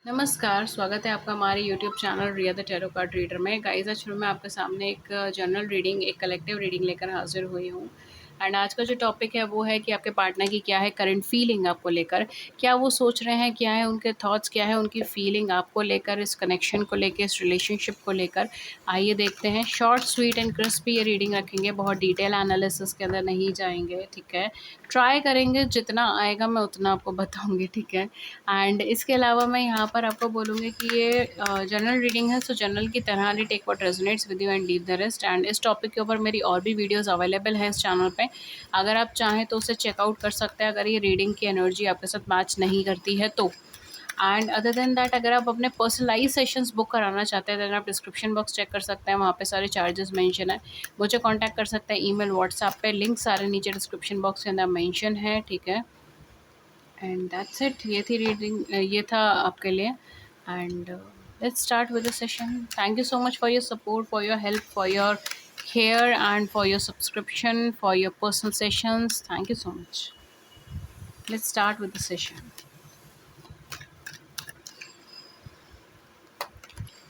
नमस्कार, स्वागत है आपका हमारे YouTube channel Riya the tarot card reader में। गाइस, आज फिर मैं आपके सामने एक जनरल रीडिंग, एक कलेक्टिव रीडिंग लेकर हाजिर हुई हूँ। एंड आज का जो टॉपिक है वो है कि आपके पार्टनर की क्या है करंट फीलिंग आपको लेकर, क्या वो सोच रहे हैं, क्या है उनके थॉट्स, क्या है उनकी फीलिंग आपको लेकर, इस कनेक्शन को लेकर, इस रिलेशनशिप को लेकर। आइए देखते हैं। शॉर्ट, स्वीट एंड क्रिस्पी ये रीडिंग रखेंगे, बहुत डिटेल एनालिसिस के अंदर नहीं जाएंगे, ठीक है। ट्राई करेंगे, जितना आएगा मैं उतना आपको बताऊँगी, ठीक है। एंड इसके अलावा मैं यहाँ पर आपको बोलूँगी कि ये जनरल रीडिंग है, सो जनरल की तरह नहीं, take what resonates with you and leave the rest. And इस टॉपिक के ऊपर मेरी और भी वीडियोस अवेलेबल है इस चैनल पे, अगर आप चाहें तो उसे चेकआउट कर सकते हैं, अगर ये रीडिंग की एनर्जी आपके साथ मैच नहीं करती है तो। एंड अदर देन दैट, अगर आप अपने पर्सनलाइज सेशंस बुक कराना चाहते हैं, तो आप डिस्क्रिप्शन बॉक्स चेक कर सकते हैं, वहाँ पे सारे चार्जेस मेंशन है। मुझे कांटेक्ट कर सकते हैं ईमेल, व्हाट्सएप पे, लिंक सारे नीचे डिस्क्रिप्शन बॉक्स के अंदर मेंशन है, ठीक है। एंड दैट्स इट, ये थी रीडिंग, ये था आपके लिए। And let's start with the session. Thank you so much for your support, for your help, for your care and for your subscription, for your personal sessions. Thank you so much. Let's start with the session.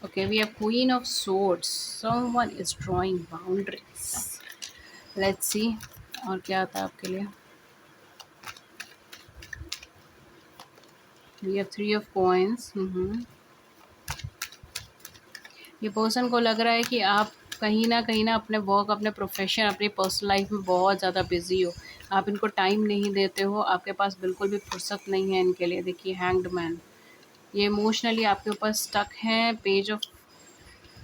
Okay, we have Queen of Swords. Someone is drawing boundaries. Let's see और क्या आता है आपके लिए। We have Three of Coins. ये person को लग रहा है कि आप कहीं ना अपने वर्क, अपने प्रोफेशन, अपनी पर्सनल लाइफ में बहुत ज़्यादा बिजी हो। आप इनको टाइम नहीं देते हो, आपके पास बिल्कुल भी फुर्सत नहीं है इनके लिए। देखिए, हैंग्ड मैन, ये इमोशनली आपके ऊपर स्टक हैं। Page of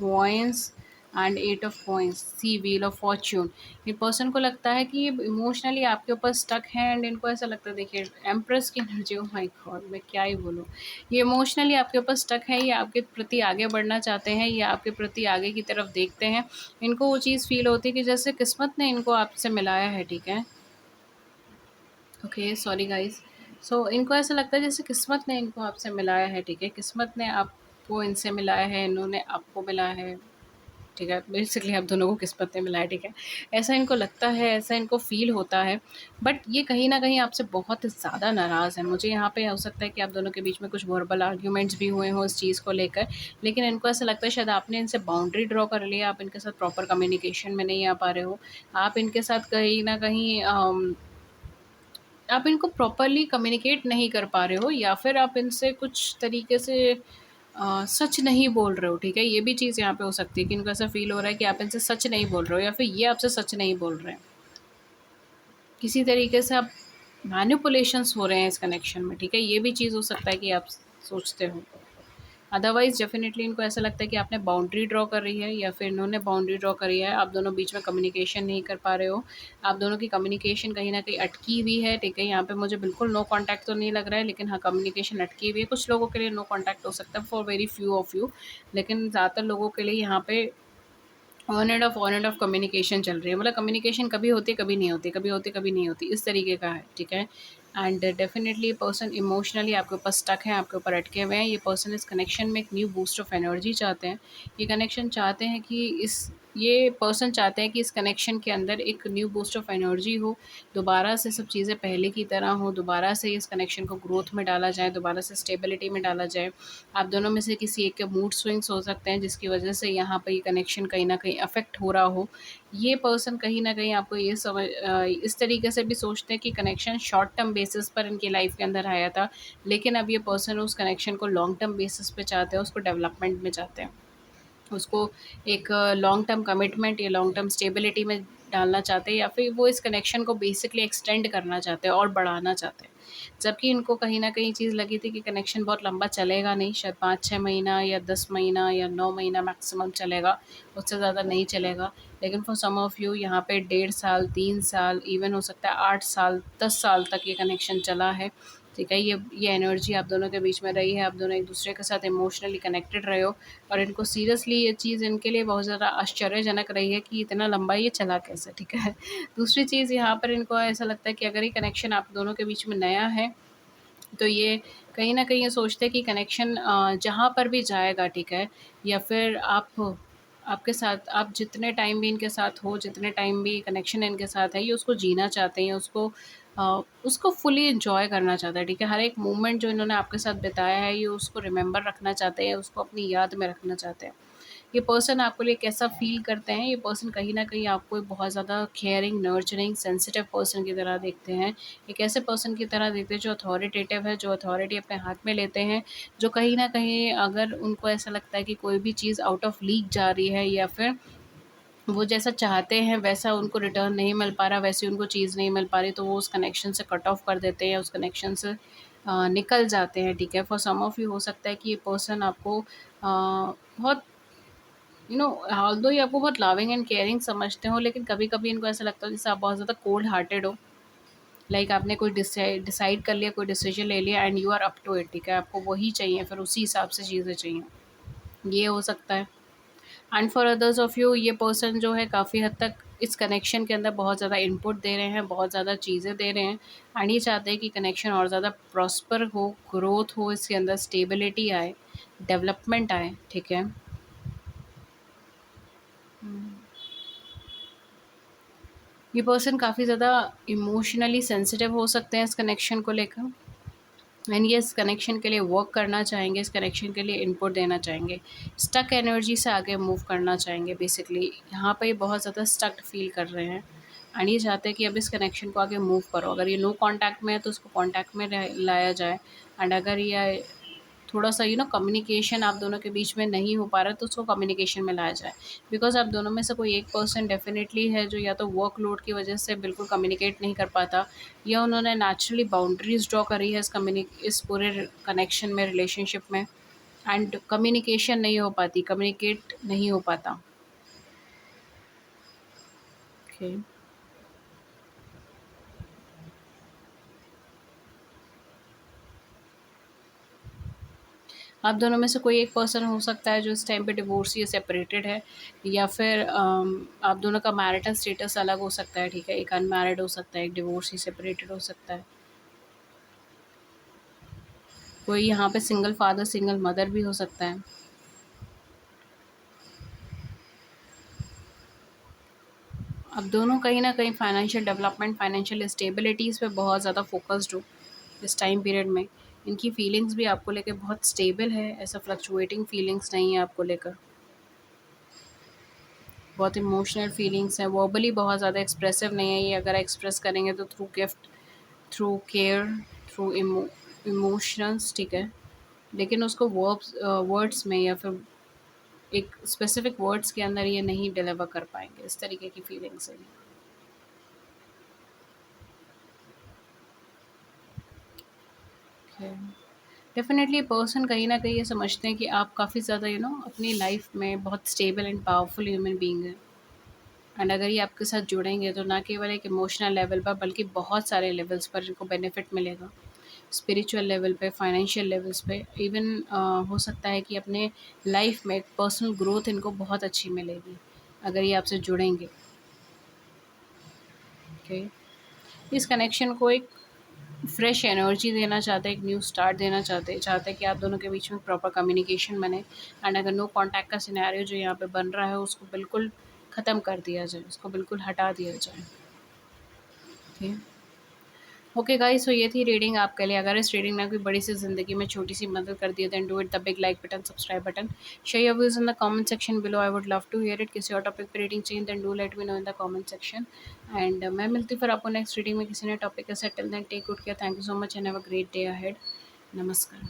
coins and eight of coins, see wheel of fortune. ये पर्सन को लगता है कि ये इमोशनली आपके ऊपर स्टक है एंड इनको ऐसा लगता है, देखिए एम्प्रेस की एनर्जी, ओ माय गॉड, मैं क्या ही बोलूँ। ये इमोशनली आपके ऊपर स्टक है, ये आपके प्रति आगे बढ़ना चाहते हैं, ये आपके प्रति आगे की तरफ देखते हैं। इनको वो चीज़ फील होती है कि जैसे किस्मत ने इनको आपसे मिलाया है, ठीक है। Okay, sorry guys. सो इनको ऐसा लगता है जैसे किस्मत ने इनको आपसे मिलाया है, ठीक है। किस्मत ने आपको इनसे मिलाया है, इन्होंने आपको मिलाया है, ठीक है। बेसिकली आप दोनों को किस्मत ने मिलाया, ठीक है। ऐसा इनको लगता है, ऐसा इनको फ़ील होता है। बट ये कहीं न कहीं आपसे बहुत ज़्यादा नाराज़ हैं। मुझे यहाँ पे हो सकता है कि आप दोनों के बीच में कुछ वर्बल आर्ग्यूमेंट्स भी हुए हों इस चीज़ को लेकर। लेकिन इनको ऐसा लगता है शायद आपने इनसे बाउंड्री ड्रॉ कर लिया, आप इनके साथ प्रॉपर कम्युनिकेशन में नहीं आ पा रहे हो। आप इनके साथ कहीं न कहीं आप इनको प्रॉपरली कम्युनिकेट नहीं कर पा रहे हो, या फिर आप इनसे कुछ तरीके से सच नहीं बोल रहे हो, ठीक है। ये भी चीज़ यहाँ पे हो सकती है कि इनको ऐसा फ़ील हो रहा है कि आप इनसे सच नहीं बोल रहे हो, या फिर ये आपसे सच नहीं बोल रहे हैं। किसी तरीके से आप मैनिपुलेशंस हो रहे हैं इस कनेक्शन में, ठीक है। ये भी चीज़ हो सकता है कि आप सोचते हो। अदरवाइज़ डेफ़िनेटली इनको ऐसा लगता है कि आपने बाउंड्री ड्रॉ कर रही है, या फिर इन्होंने बाउंड्री ड्रॉ करी है। आप दोनों बीच में कम्युनिकेशन नहीं कर पा रहे हो। आप दोनों की कम्युनिकेशन कहीं न कहीं अटकी हुई है, ठीक है। यहाँ पे मुझे बिल्कुल नो कॉन्टैक्ट तो नहीं लग रहा है, लेकिन हाँ, कम्युनिकेशन अटकी हुई है। कुछ लोगों के लिए नो कॉन्टैक्ट हो सकता है, for very few of you. लेकिन ज़्यादातर लोगों के लिए यहाँ पे ऑन एंड ऑफ कम्युनिकेशन चल रही है। मतलब कम्युनिकेशन कभी होती है, कभी नहीं होती, कभी होती है, कभी नहीं होती, इस तरीके का है, ठीक है। एंड डेफिनेटली पर्सन इमोशनली आपके ऊपर स्टक है, आपके ऊपर अटके हुए हैं। ये पर्सन इस कनेक्शन में एक न्यू बूस्ट ऑफ एनर्जी चाहते हैं। ये कनेक्शन चाहते हैं कि ये पर्सन चाहते हैं कि इस कनेक्शन के अंदर एक न्यू बूस्ट ऑफ एनर्जी हो, दोबारा से सब चीज़ें पहले की तरह हो, दोबारा से इस कनेक्शन को ग्रोथ में डाला जाए, दोबारा से स्टेबिलिटी में डाला जाए। आप दोनों में से किसी एक के मूड स्विंग्स हो सकते हैं, जिसकी वजह से यहाँ पर ये कनेक्शन कहीं न कहीं अफ़ेक्ट हो रहा हो। ये पर्सन कहीं न कहीं आपको ये इस तरीके से भी सोचते हैं कि कनेक्शन शॉर्ट टर्म बेसिस पर इनकी लाइफ़ के अंदर आया था, लेकिन अब ये पर्सन उस कनेक्शन को लॉन्ग टर्म बेसिस पे चाहते हैं, उसको डेवलपमेंट में चाहते हैं। उसको एक लॉन्ग टर्म कमिटमेंट या लॉन्ग टर्म स्टेबिलिटी में डालना चाहते हैं, या फिर वो इस कनेक्शन को बेसिकली एक्सटेंड करना चाहते हैं और बढ़ाना चाहते हैं। जबकि इनको कहीं न कहीं चीज़ लगी थी कि कनेक्शन बहुत लंबा चलेगा नहीं, शायद 5-6 महीना या 10 महीना या 9 महीना मैक्सिमम चलेगा, उससे ज़्यादा नहीं चलेगा। लेकिन फॉर सम ऑफ यू यहाँ पे 1.5 साल, 3 साल, इवन हो सकता है 8 साल, 10 साल तक ये कनेक्शन चला है, ठीक है। ये एनर्जी आप दोनों के बीच में रही है, आप दोनों एक-दूसरे के साथ इमोशनली कनेक्टेड रहे हो, और इनको सीरियसली ये चीज़ इनके लिए बहुत ज़्यादा आश्चर्यजनक रही है कि इतना लंबा ये चला कैसे, ठीक है। दूसरी चीज़ यहाँ पर इनको ऐसा लगता है कि अगर ये कनेक्शन आप दोनों के बीच में नया है, तो ये कहीं न कहीं ये सोचते हैं कि कनेक्शन जहाँ पर भी जाएगा, ठीक है, या फिर आपके साथ आप जितने टाइम भी इनके साथ हो, जितने टाइम भी कनेक्शन इनके साथ है, ये उसको जीना चाहते हैं, उसको उसको फुली एन्जॉय करना चाहता है, ठीक है? हर एक मोमेंट जो इन्होंने आपके साथ बिताया है, ये उसको रिमेंबर रखना चाहते हैं, उसको अपनी याद में रखना चाहते हैं। ये पर्सन आपके लिए कैसा फ़ील करते हैं, ये पर्सन कहीं न कहीं आपको एक बहुत ज़्यादा केयरिंग, नर्चरिंग, सेंसिटिव पर्सन की तरह देखते हैं। एक ऐसे पर्सन की तरह देखते हैं जो अथॉरिटेटिव है, जो अथॉरिटी अपने हाथ में लेते हैं, जो कहीं न कहीं अगर उनको ऐसा लगता है कि कोई भी चीज़ आउट ऑफ लीक जा रही है या फिर वो जैसा चाहते हैं वैसा उनको रिटर्न नहीं मिल पा रहा, वैसी उनको चीज़ नहीं मिल पा रही, तो वो उस कनेक्शन से कट ऑफ कर देते हैं, उस कनेक्शन से निकल जाते हैं, ठीक है? फॉर सम ऑफ यू हो सकता है कि ये पर्सन आपको बहुत ऑल्दो ये आपको बहुत लविंग एंड केयरिंग समझते हो, लेकिन कभी-कभी इनको ऐसा लगता है जैसे आप बहुत ज़्यादा कोल्ड हार्टेड हो। लाइक आपने कोई डिसाइड कर लिया, कोई डिसीजन ले लिया and you are up to it, ठीक है? आपको वही चाहिए, फिर उसी हिसाब से चीज़ें चाहिए। ये हो सकता है। And for others of you, ये पर्सन जो है काफ़ी हद तक इस कनेक्शन के अंदर बहुत ज़्यादा इनपुट दे रहे हैं, बहुत ज़्यादा चीज़ें दे रहे हैं एंड ये चाहते हैं कि कनेक्शन और ज़्यादा प्रॉस्पर हो, ग्रोथ हो, इसके अंदर स्टेबिलिटी आए, डेवलपमेंट आए, ठीक है? ये पर्सन काफ़ी ज़्यादा इमोशनली सेंसिटिव हो सकते हैं इस कनेक्शन को लेकर एंड ये इस कनेक्शन के लिए वर्क करना चाहेंगे, इस कनेक्शन के लिए इनपुट देना चाहेंगे। स्टक एनर्जी से आगे मूव करना चाहेंगे बेसिकली। यहाँ पे ये बहुत ज़्यादा स्टक्ड फ़ील कर रहे हैं एंड ये चाहते हैं कि अब इस कनेक्शन को आगे मूव करो। अगर ये नो कॉन्टैक्ट में है तो उसको कॉन्टैक्ट में लाया जाए एंड अगर ये थोड़ा-सा कम्युनिकेशन आप दोनों के बीच में नहीं हो पा रहा है तो उसको कम्युनिकेशन में लाया जाए। बिकॉज़ आप दोनों में से कोई एक पर्सन डेफ़िनेटली है जो या तो वर्कलोड की वज़ह से बिल्कुल कम्युनिकेट नहीं कर पाता या उन्होंने नेचुरली बाउंड्रीज़ ड्रॉ करी है इस पूरे कनेक्शन में, रिलेशनशिप में एंड कम्युनिकेशन नहीं हो पाती, कम्युनिकेट नहीं हो पाता। ओके। आप दोनों में से कोई एक पर्सन हो सकता है जो इस टाइम पे डिवोर्सी या सेपरेटेड है या फिर आप दोनों का मैरिटल स्टेटस अलग हो सकता है, ठीक है? एक अनमैरिड हो सकता है, एक डिवोर्सी सेपरेटेड हो सकता है। कोई यहाँ पे सिंगल फादर, सिंगल मदर भी हो सकता है। अब दोनों कहीं न कहीं फाइनेंशियल डेवलपमेंट, फाइनेंशियल स्टेबिलिटीज़ पे बहुत ज़्यादा फ़ोकस्ड हो इस टाइम पीरियड में। इनकी फीलिंग्स भी आपको लेके बहुत स्टेबल है, ऐसा फ्लक्चुएटिंग फीलिंग्स नहीं है आपको लेकर। बहुत इमोशनल फीलिंग्स हैं, वर्बली बहुत ज़्यादा एक्सप्रेसिव नहीं है ये, अगर एक्सप्रेस करेंगे तो through gift, through care, through emotions, ठीक है? लेकिन उसको वर्ड्स में या फिर एक स्पेसिफिक वर्ड्स के अंदर ये नहीं डिलीवर कर पाएँगे, इस तरीके की फीलिंग्स हैं। ओके। डेफ़िनेटली पर्सन कहीं न कहीं ये समझते हैं कि आप काफ़ी ज़्यादा अपनी लाइफ़ में बहुत stable and powerful human being हैं एंड अगर ये आपके साथ जुड़ेंगे तो ना केवल एक इमोशनल लेवल पर बल्कि बहुत सारे लेवल्स पर इनको बेनिफिट मिलेगा। स्पिरिचुअल लेवल पे, फाइनेंशियल लेवल्स पे, इवन हो सकता है कि अपने लाइफ़ में एक पर्सनल ग्रोथ इनको बहुत अच्छी मिलेगी, अगर ये आपसे जुड़ेंगे, ओके? इस कनेक्शन को एक फ्रेश एनर्जी देना चाहते हैं, एक न्यू स्टार्ट देना चाहते हैं कि आप दोनों के बीच में प्रॉपर कम्युनिकेशन बने एंड अगर नो कॉन्टैक्ट का सिनेरियो जो यहाँ पे बन रहा है उसको बिल्कुल ख़त्म कर दिया जाए, उसको बिल्कुल हटा दिया जाए। ओके। ओके गाइस, सो ये थी रीडिंग आपके लिए। अगर इस रीडिंग ने कोई बड़ी सी ज़िंदगी में छोटी-सी मदद कर दी है then do it the big like button, subscribe button, share your views in the comment section below, I would love to hear it. किसी और टॉपिक पे रीडिंग चाहिए then do let me know in the comment section and मैं मिलती हूँ फिर आपको next reading में किसी नए टॉपिक के साथ। Till then take good care, thank you so much and have a great day ahead. नमस्कार।